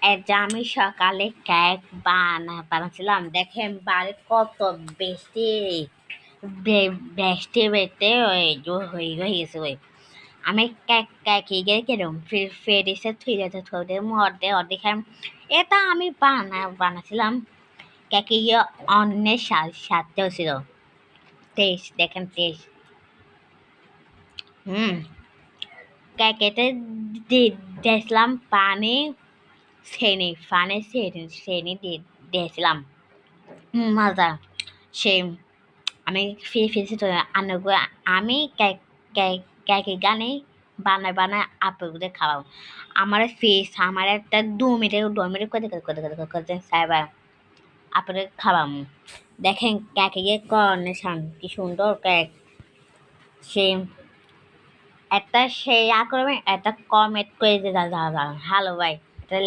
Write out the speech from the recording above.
এই যে আমি সকালে কেক বানাচ্ছিলাম, দেখেন বাড়ি কত বৃষ্টি বৃষ্টি বেতে ওই যে হয়ে গেছে ওই আমি কেক কিরম ফেরিসে থুইতে অর্ধেক এটা আমি বানাচ্ছিলাম কেকে অন্যের সাথেও ছিল। টেস্ট দেখেন টেস্ট। হুম কেকেতে দিয়েছিলাম পানি, চেনি দিয়েছিলাম। মজা সে আমি ফিরছি তো আনগো আমি কেক কেকের গানে বানায় আপুদের খাওয়াবো। আমার ফিস আমার একটা 2 মিনিট করতে সাইবার আপুদের খাওয়াবো। দেখেন কেকে গিয়ে কর্নেশন কি সুন্দর কেক। সে একটা সেই আক্রমে একটা কমেন্ট করে দিতে হ্যালো ভাই এটা